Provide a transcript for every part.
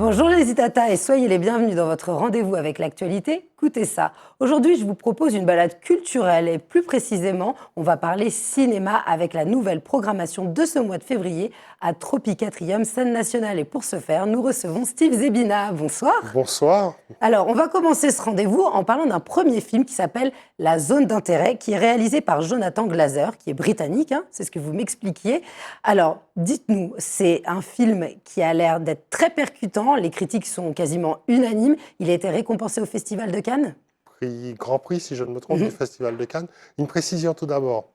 Bonjour les Zitata et soyez les bienvenus dans votre rendez-vous avec l'actualité. Écoutez ça. Aujourd'hui, je vous propose une balade culturelle et plus précisément, on va parler cinéma avec la nouvelle programmation de ce mois de février à Tropicatrium, scène nationale. Et pour ce faire, nous recevons Steve Zebina. Bonsoir. Bonsoir. Alors, on va commencer ce rendez-vous en parlant d'un premier film qui s'appelle La Zone d'intérêt, qui est réalisé par Jonathan Glazer, qui est britannique, c'est ce que vous m'expliquiez. Alors, dites-nous, c'est un film qui a l'air d'être très percutant, les critiques sont quasiment unanimes. Il a été récompensé au Festival de Cannes. Grand Prix, si je ne me trompe, du Festival de Cannes. Une précision tout d'abord.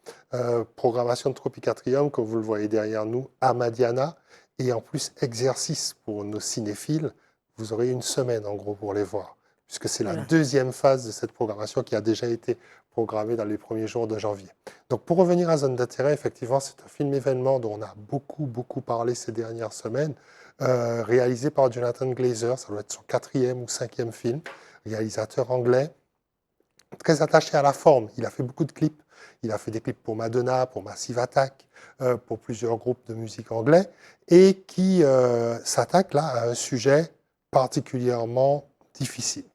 Programmation de Tropicatrium, comme vous le voyez derrière nous, à Madiana. Et en plus, exercice pour nos cinéphiles. Vous aurez une semaine, en gros, pour les voir. Puisque c'est la deuxième phase de cette programmation qui a déjà été programmée dans les premiers jours de janvier. Donc, pour revenir à Zone d'intérêt, effectivement, c'est un film événement dont on a beaucoup parlé ces dernières semaines, réalisé par Jonathan Glazer. Ça doit être son 4e ou 5e film. Réalisateur anglais, très attaché à la forme. Il a fait beaucoup de clips. Il a fait des clips pour Madonna, pour Massive Attack, pour plusieurs groupes de musique anglais, et qui s'attaque là à un sujet particulièrement difficile.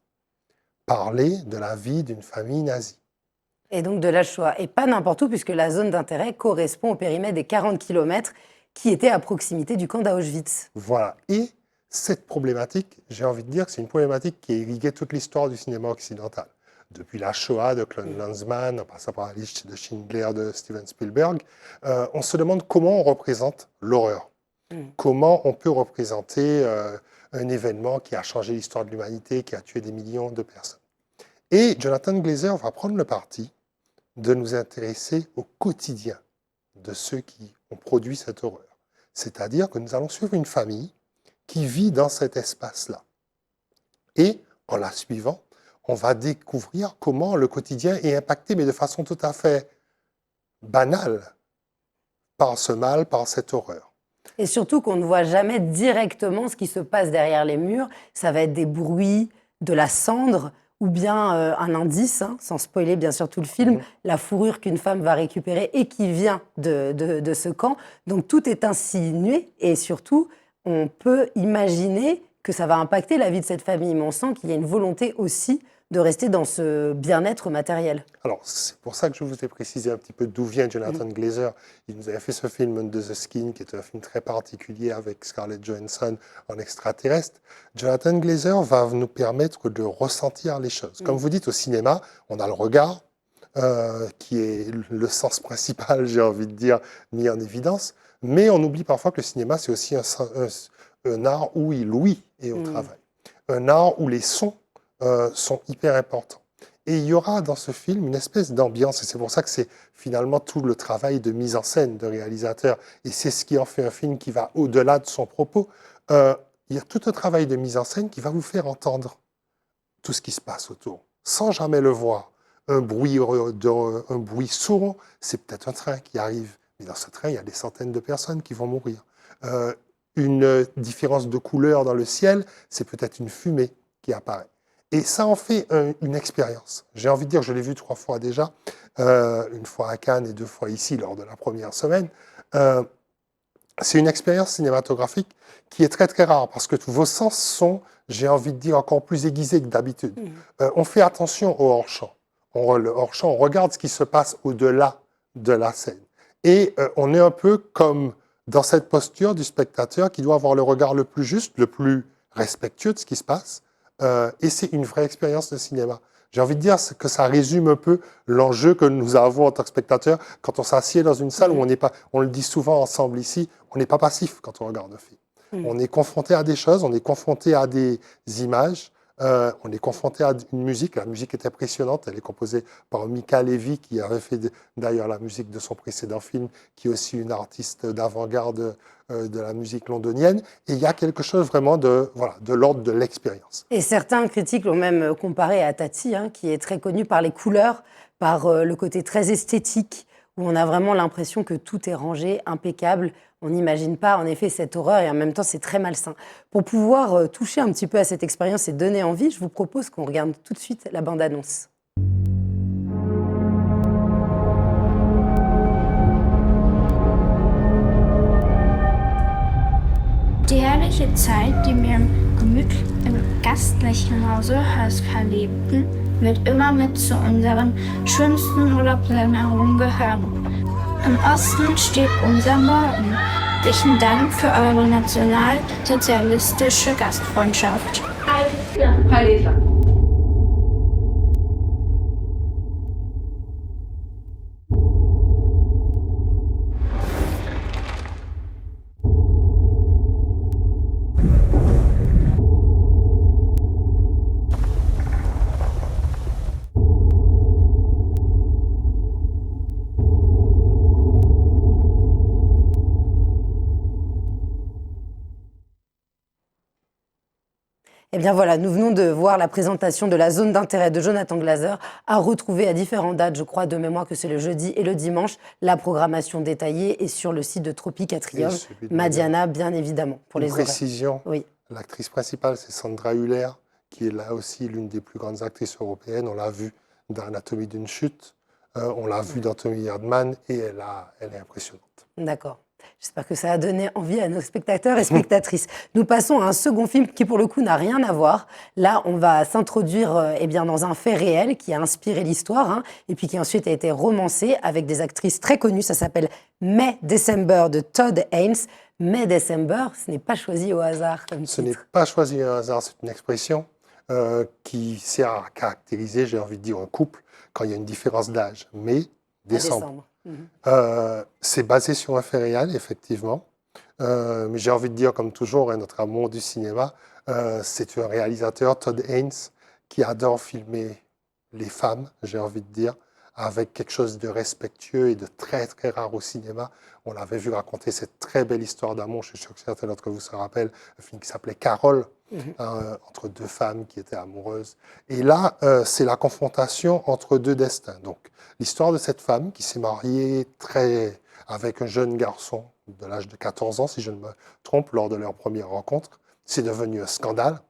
Parler de la vie d'une famille nazie. Et donc de la Shoah. Et pas n'importe où, puisque la zone d'intérêt correspond au périmètre des 40 km qui était à proximité du camp d'Auschwitz. Voilà. Et cette problématique, j'ai envie de dire que c'est une problématique qui a irrigué toute l'histoire du cinéma occidental. Depuis la Shoah de Claude Lanzmann, en passant par la liste de Schindler de Steven Spielberg, on se demande comment on représente l'horreur. Comment on peut représenter un événement qui a changé l'histoire de l'humanité, qui a tué des millions de personnes. Et Jonathan Glazer va prendre le parti de nous intéresser au quotidien de ceux qui ont produit cette horreur. C'est-à-dire que nous allons suivre une famille qui vit dans cet espace-là. Et en la suivant, on va découvrir comment le quotidien est impacté, mais de façon tout à fait banale, par ce mal, par cette horreur. Et surtout qu'on ne voit jamais directement ce qui se passe derrière les murs. Ça va être des bruits, de la cendre, ou bien un indice, sans spoiler bien sûr tout le film, la fourrure qu'une femme va récupérer et qui vient de ce camp. Donc tout est insinué et surtout, on peut imaginer que ça va impacter la vie de cette famille. Mais on sent qu'il y a une volonté aussi de rester dans ce bien-être matériel. Alors, c'est pour ça que je vous ai précisé un petit peu d'où vient Jonathan Glazer. Il nous avait fait ce film Under the Skin, qui est un film très particulier avec Scarlett Johansson en extraterrestre. Jonathan Glazer va nous permettre de ressentir les choses. Comme vous dites, au cinéma, on a le regard, qui est le sens principal, j'ai envie de dire, mis en évidence. Mais on oublie parfois que le cinéma, c'est aussi un art où l'ouïe est au travail. Un art où les sons sont hyper importants. Et il y aura dans ce film une espèce d'ambiance, et c'est pour ça que c'est finalement tout le travail de mise en scène de réalisateur, et c'est ce qui en fait un film qui va au-delà de son propos. Il y a tout un travail de mise en scène qui va vous faire entendre tout ce qui se passe autour, sans jamais le voir. Un bruit sourd, c'est peut-être un train qui arrive, mais dans ce train, il y a des centaines de personnes qui vont mourir. Une différence de couleur dans le ciel, c'est peut-être une fumée qui apparaît. Et ça en fait une expérience. J'ai envie de dire, je l'ai vu 3 fois déjà, une fois à Cannes et 2 fois ici lors de la première semaine. C'est une expérience cinématographique qui est très rare parce que vos sens sont, j'ai envie de dire, encore plus aiguisés que d'habitude. On fait attention au hors-champ. Le hors-champ, on regarde ce qui se passe au-delà de la scène. Et on est un peu comme dans cette posture du spectateur qui doit avoir le regard le plus juste, le plus respectueux de ce qui se passe. Et c'est une vraie expérience de cinéma. J'ai envie de dire que ça résume un peu l'enjeu que nous avons en tant que spectateurs quand on s'assied dans une salle où on n'est pas, on le dit souvent ensemble ici, on n'est pas passif quand on regarde un film. On est confronté à des choses, on est confronté à des images, on est confronté à une musique. La musique est impressionnante, elle est composée par Mika Levy qui avait fait d'ailleurs la musique de son précédent film, qui est aussi une artiste d'avant-garde de la musique londonienne. Et il y a quelque chose vraiment de l'ordre de l'expérience. Et certains critiques l'ont même comparé à Tati, qui est très connu par les couleurs, par le côté très esthétique, où on a vraiment l'impression que tout est rangé, impeccable. On n'imagine pas, en effet, cette horreur, et en même temps, c'est très malsain. Pour pouvoir toucher un petit peu à cette expérience et donner envie, je vous propose qu'on regarde tout de suite la bande-annonce. Die herrliche Zeit, die wir im gastlichen Hause Höska lebten, wird immer mit zu unseren schönsten Urlaubserinnerungen gehören. Im Osten steht unser Morgen. Herzlichen Dank für eure nationalsozialistische Gastfreundschaft. Eh bien voilà, nous venons de voir la présentation de la zone d'intérêt de Jonathan Glazer, à retrouver à différentes dates, je crois de mémoire que c'est le jeudi et le dimanche. La programmation détaillée est sur le site de Tropic Atrium, Madiana bien évidemment. Pour les précision, oui. L'actrice principale c'est Sandra Hüller, qui est là aussi l'une des plus grandes actrices européennes. On l'a vue dans Anatomie d'une chute, on l'a vue dans Tommy Erdmann et elle est impressionnante. D'accord. J'espère que ça a donné envie à nos spectateurs et spectatrices. Nous passons à un second film qui, pour le coup, n'a rien à voir. Là, on va s'introduire dans un fait réel qui a inspiré l'histoire et puis qui ensuite a été romancé avec des actrices très connues. Ça s'appelle May December de Todd Haynes. May December, ce n'est pas choisi au hasard comme titre. Ce n'est pas choisi au hasard, c'est une expression qui sert à caractériser, j'ai envie de dire, un couple quand il y a une différence d'âge. Mai, décembre. C'est basé sur un fait réel, effectivement. Mais j'ai envie de dire, comme toujours, notre amour du cinéma, c'est un réalisateur, Todd Haynes, qui adore filmer les femmes, j'ai envie de dire, avec quelque chose de respectueux et de très, très rare au cinéma. On l'avait vu raconter cette très belle histoire d'amour, je suis sûr que certains d'entre vous se rappellent, un film qui s'appelait Carole, entre deux femmes qui étaient amoureuses. Et là, c'est la confrontation entre deux destins. Donc, l'histoire de cette femme qui s'est mariée avec un jeune garçon de l'âge de 14 ans, si je ne me trompe, lors de leur première rencontre. C'est devenu un scandale.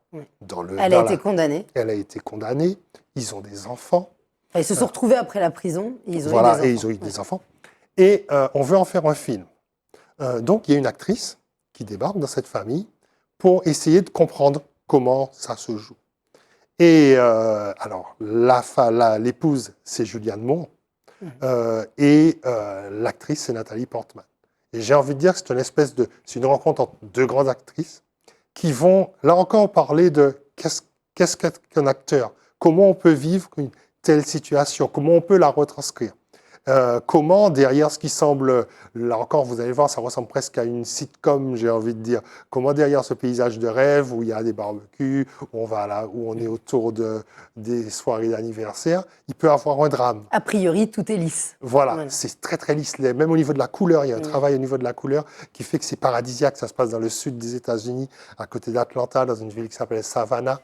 Elle a été condamnée. Elle a été condamnée. Ils ont des enfants. Ils se sont retrouvés après la prison. Et ils ont eu des enfants. Et on veut en faire un film. Donc, il y a une actrice qui débarque dans cette famille pour essayer de comprendre comment ça se joue. Et alors, l'épouse, c'est Julianne Moore, et l'actrice, c'est Nathalie Portman. Et j'ai envie de dire que c'est une rencontre entre deux grandes actrices qui vont, là encore, parler de qu'est-ce qu'un acteur, comment on peut vivre une telle situation, comment on peut la retranscrire. Comment, derrière ce qui semble, là encore, vous allez voir, ça ressemble presque à une sitcom, j'ai envie de dire. Comment, derrière ce paysage de rêve où il y a des barbecues, où on est autour des soirées d'anniversaire, il peut y avoir un drame. A priori, tout est lisse. Voilà. C'est très, très lisse. Même au niveau de la couleur, il y a un travail au niveau de la couleur qui fait que c'est paradisiaque. Ça se passe dans le sud des États-Unis, à côté d'Atlanta, dans une ville qui s'appelle Savannah.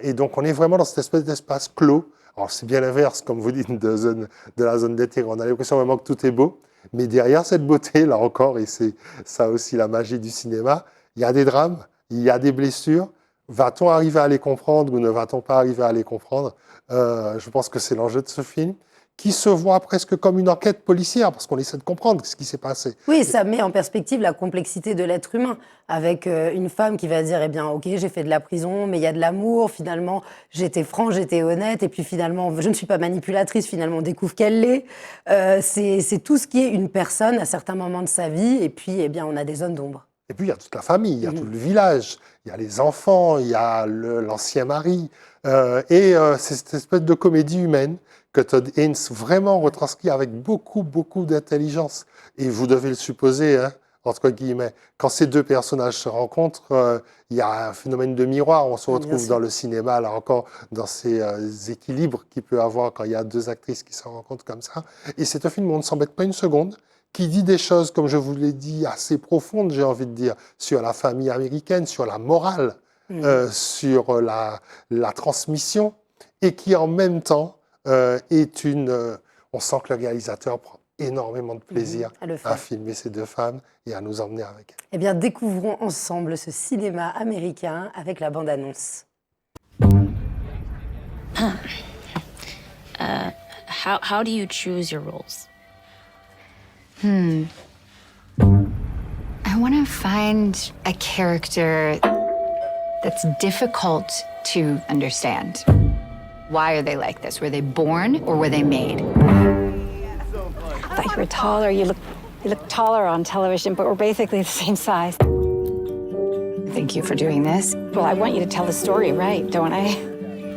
Et donc, on est vraiment dans cette espèce d'espace clos. Alors, c'est bien l'inverse, comme vous dites, de la zone d'été. On a l'impression vraiment que tout est beau. Mais derrière cette beauté, là encore, et c'est ça aussi la magie du cinéma, il y a des drames, il y a des blessures. Va-t-on arriver à les comprendre ou ne va-t-on pas arriver à les comprendre? Je pense que c'est l'enjeu de ce film, qui se voit presque comme une enquête policière, parce qu'on essaie de comprendre ce qui s'est passé. Oui, ça met en perspective la complexité de l'être humain, avec une femme qui va dire, eh bien, ok, j'ai fait de la prison, mais il y a de l'amour, finalement, j'étais franc, j'étais honnête, et puis finalement, je ne suis pas manipulatrice, finalement, on découvre qu'elle l'est. C'est tout ce qui est une personne à certains moments de sa vie, et puis, eh bien, on a des zones d'ombre. Et puis, il y a toute la famille, il y a tout le village, il y a les enfants, il y a l'ancien mari, et c'est cette espèce de comédie humaine que Todd Haynes vraiment retranscrit avec beaucoup, beaucoup d'intelligence. Et vous devez le supposer, entre guillemets, quand ces deux personnages se rencontrent, il y a un phénomène de miroir. On se retrouve dans le cinéma, là encore, dans ces équilibres qu'il peut avoir quand il y a deux actrices qui se rencontrent comme ça. Et c'est un film où on ne s'embête pas une seconde, qui dit des choses, comme je vous l'ai dit, assez profondes, j'ai envie de dire, sur la famille américaine, sur la morale, sur la transmission, et qui en même temps est on sent que le réalisateur prend énormément de plaisir à filmer ces deux femmes et à nous emmener avec elles. Eh bien, découvrons ensemble ce cinéma américain avec la bande-annonce. How do you choose your roles? I want to find find a character that's difficult to understand. Why are they like this? Were they born or were they made? I thought you were taller. You look taller on television, but we're basically the same size. Thank you for doing this. Well, I want you to tell the story right, don't I?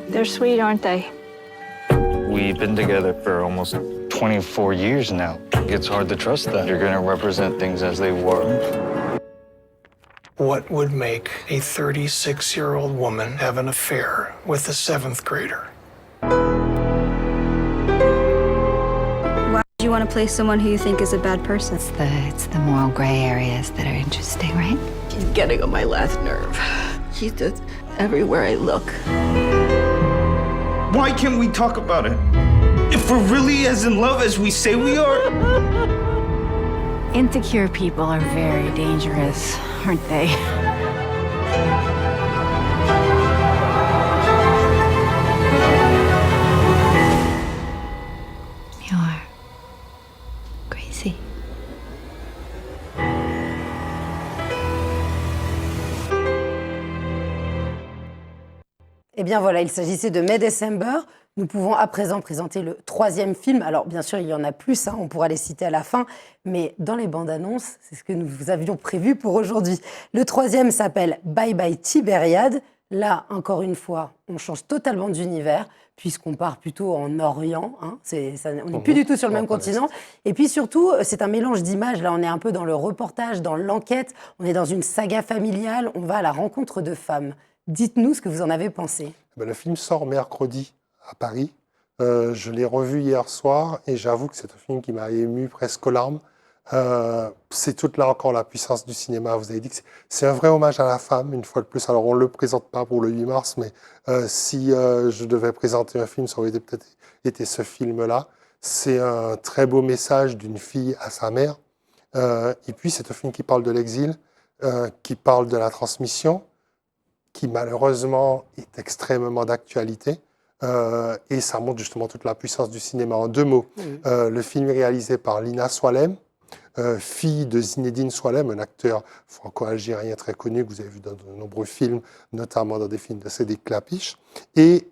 They're sweet, aren't they? We've been together for almost 24 years now. It's hard to trust that you're going to represent things as they were. What would make a 36-year-old woman have an affair with a 7th grader? Why do you want to play someone who you think is a bad person? It's the moral gray areas that are interesting, right? He's getting on my last nerve. He's just everywhere I look. Why can't we talk about it? If we're really as in love as we say we are? Insecure people are very dangerous, aren't they? You're crazy. Eh bien voilà, il s'agissait de May December. Nous pouvons à présent présenter le 3e film. Alors bien sûr, il y en a plus, on pourra les citer à la fin, mais dans les bandes annonces, c'est ce que nous vous avions prévu pour aujourd'hui. Le 3e s'appelle Bye Bye Tibériade. Là, encore une fois, on change totalement d'univers, puisqu'on part plutôt en Orient. On n'est plus du tout sur le même continent. Et puis surtout, c'est un mélange d'images. Là, on est un peu dans le reportage, dans l'enquête. On est dans une saga familiale. On va à la rencontre de femmes. Dites-nous ce que vous en avez pensé. Le film sort mercredi à Paris. Je l'ai revu hier soir et j'avoue que c'est un film qui m'a ému presque aux larmes. C'est toute là encore la puissance du cinéma. Vous avez dit que c'est un vrai hommage à la femme, une fois de plus. Alors on ne le présente pas pour le 8 mars, mais si je devais présenter un film, ça aurait peut-être été ce film-là. C'est un très beau message d'une fille à sa mère. Et puis c'est un film qui parle de l'exil, qui parle de la transmission, qui malheureusement est extrêmement d'actualité. Et ça montre justement toute la puissance du cinéma. En 2 mots, le film est réalisé par Lina Soualem, fille de Zinedine Soualem, un acteur franco-algérien très connu que vous avez vu dans de nombreux films, notamment dans des films de Sédic Klapiche, et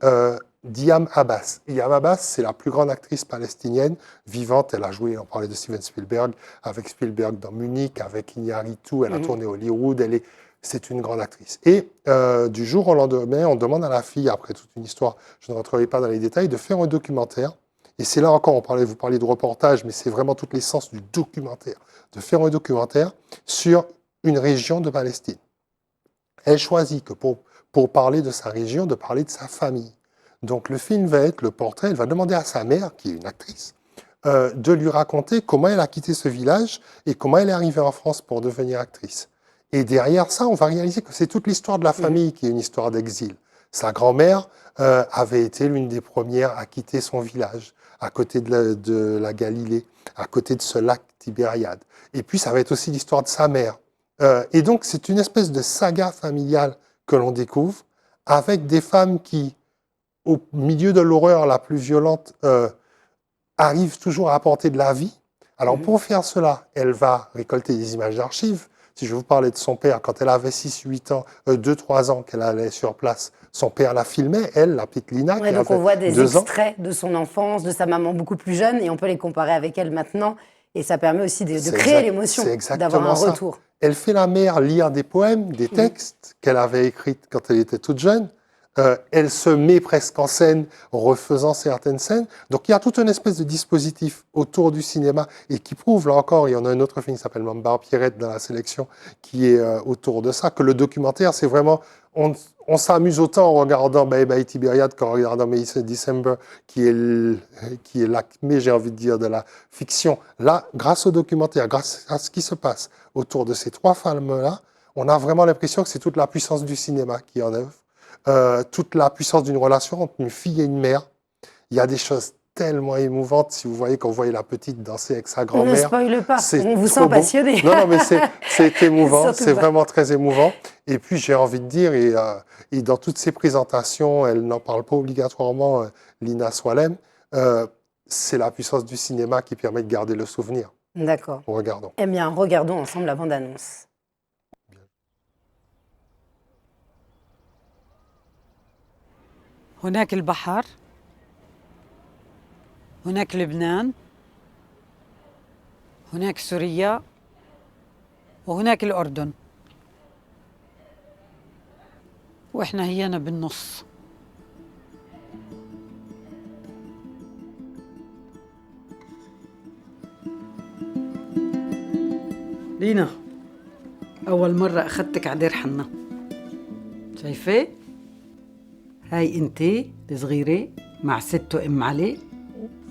Diam Abbas. Diam Abbas, c'est la plus grande actrice palestinienne vivante. Elle a joué, on parlait de Steven Spielberg, avec Spielberg dans Munich, avec Iñárritu, elle a tourné Hollywood, c'est une grande actrice. Et du jour au lendemain, on demande à la fille, après toute une histoire, je ne rentrerai pas dans les détails, de faire un documentaire. Et c'est là encore, vous parliez de reportage, mais c'est vraiment tout l'essence du documentaire. De faire un documentaire sur une région de Palestine. Elle choisit que pour parler de sa région, de parler de sa famille. Donc le film va être le portrait, elle va demander à sa mère, qui est une actrice, de lui raconter comment elle a quitté ce village et comment elle est arrivée en France pour devenir actrice. Et derrière ça, on va réaliser que c'est toute l'histoire de la famille qui est une histoire d'exil. Sa grand-mère avait été l'une des premières à quitter son village, à côté de la Galilée, à côté de ce lac Tibériade. Et puis, ça va être aussi l'histoire de sa mère. Et donc, c'est une espèce de saga familiale que l'on découvre, avec des femmes qui, au milieu de l'horreur la plus violente, arrivent toujours à apporter de la vie. Alors, pour faire cela, elle va récolter des images d'archives. Si je vous parlais de son père, quand elle avait 6-8 ans, 2-3 ans qu'elle allait sur place, son père la filmait, elle, la petite Lina, qui donc avait on voit des 2 ans. extraits de son enfance, de sa maman beaucoup plus jeune, et on peut les comparer avec elle maintenant. Et ça permet aussi de créer l'émotion, d'avoir un retour. Elle fait la mère lire des poèmes, des textes qu'elle avait écrits quand elle était toute jeune. Elle se met presque en scène, refaisant certaines scènes. Donc il y a toute une espèce de dispositif autour du cinéma et qui prouve, là encore, il y en a un autre film qui s'appelle Mamba Pierrette dans la sélection, qui est autour de ça, que le documentaire, c'est vraiment... On s'amuse autant en regardant Bye Bye Tibériade qu'en regardant May December, qui est l'acmé, j'ai envie de dire, de la fiction. Là, grâce au documentaire, grâce à ce qui se passe autour de ces 3 femmes-là, on a vraiment l'impression que c'est toute la puissance du cinéma qui est en œuvre. Toute la puissance d'une relation entre une fille et une mère. Il y a des choses tellement émouvantes. Si vous voyez, quand vous voyez la petite danser avec sa grand-mère... On ne spoile pas, on vous sent beau. passionné. Non, mais c'est émouvant, c'est pas. vraiment très émouvant. Et puis, j'ai envie de dire, et dans toutes ses présentations, elle n'en parle pas obligatoirement, Lina Soualem, c'est la puissance du cinéma qui permet de garder le souvenir. D'accord. Regardons. Eh bien, regardons ensemble la bande-annonce. هناك البحر، هناك لبنان، هناك سوريا، وهناك الأردن، وإحنا هينا بالنص. لينا، أول مرة أخذتك على دير حنا، شايفة؟ هاي أنتي الصغيرة مع ست وأم علي،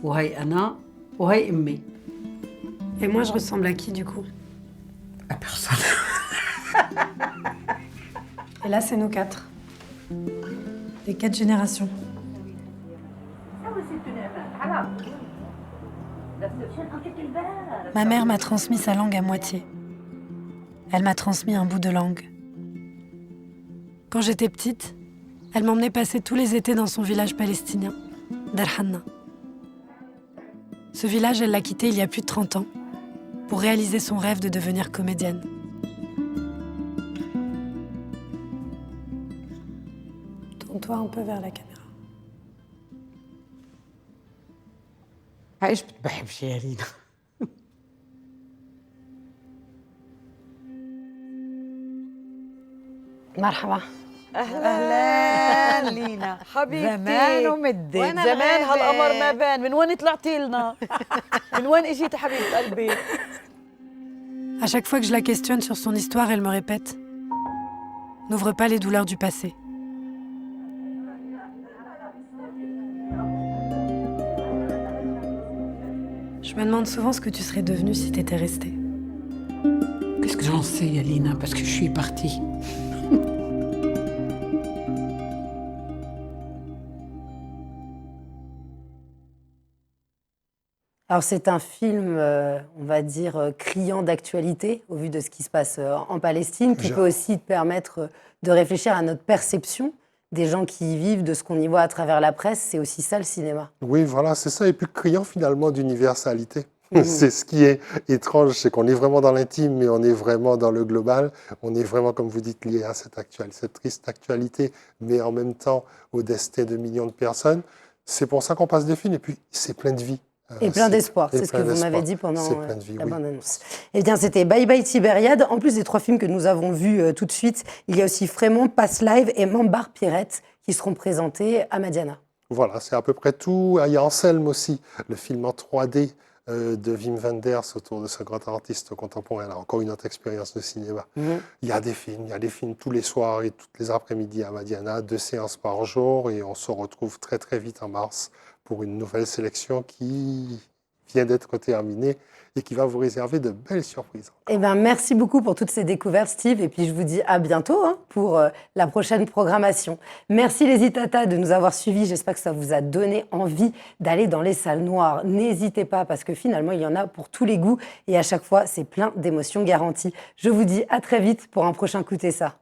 وهاي أنا وهاي أمي. Et moi, je ressemble à qui, du coup? À personne. Et là, c'est nous 4. Les 4 générations. Ma mère m'a transmis sa langue à moitié. Elle m'a transmis un bout de langue. Quand j'étais petite, elle m'emmenait passer tous les étés dans son village palestinien, Dar Hanna. Ce village, elle l'a quitté il y a plus de 30 ans pour réaliser son rêve de devenir comédienne. Tourne-toi un peu vers la caméra. عايش بتحبش يا لينا. مرحبا. اهلا لينا حبيبتي. زمان ومدت. زمان هالقمر ما بان. من وين طلعتي لنا؟ من وين اجيتي حبيبه قلبي؟ À chaque fois que je la questionne sur son histoire, elle me répète « N'ouvre pas les douleurs du passé ». Je me demande souvent ce que tu serais devenue si t'étais restée. Qu'est-ce que j'en sais, Alina, parce que je suis partie. Alors c'est un film, on va dire, criant d'actualité au vu de ce qui se passe en Palestine, qui peut aussi te permettre de réfléchir à notre perception des gens qui y vivent, de ce qu'on y voit à travers la presse. C'est aussi ça le cinéma. Oui, voilà, c'est ça. Et puis criant finalement d'universalité. C'est ce qui est étrange, c'est qu'on est vraiment dans l'intime, mais on est vraiment dans le global. On est vraiment, comme vous dites, lié à cette triste actualité, mais en même temps au destin de millions de personnes. C'est pour ça qu'on passe des films. Et puis, c'est plein de vie. Et plein d'espoir, c'est ce que vous m'avez dit pendant la bande-annonce. Eh bien, c'était Bye Bye Tibériade. En plus des 3 films que nous avons vus tout de suite, il y a aussi Frémont, Pass Live et Mambar Pirette qui seront présentés à Madiana. Voilà, c'est à peu près tout. Il y a Anselme aussi, le film en 3D de Wim Wenders autour de ce grand artiste contemporain. Là, encore une autre expérience de cinéma. Il y a des films tous les soirs et toutes les après-midi à Madiana, 2 séances par jour, et on se retrouve très très vite en mars pour une nouvelle sélection qui vient d'être terminée et qui va vous réserver de belles surprises. Eh bien, merci beaucoup pour toutes ces découvertes, Steve. Et puis, je vous dis à bientôt pour la prochaine programmation. Merci les Itata de nous avoir suivis. J'espère que ça vous a donné envie d'aller dans les salles noires. N'hésitez pas, parce que finalement, il y en a pour tous les goûts. Et à chaque fois, c'est plein d'émotions garanties. Je vous dis à très vite pour un prochain Écoutez ça.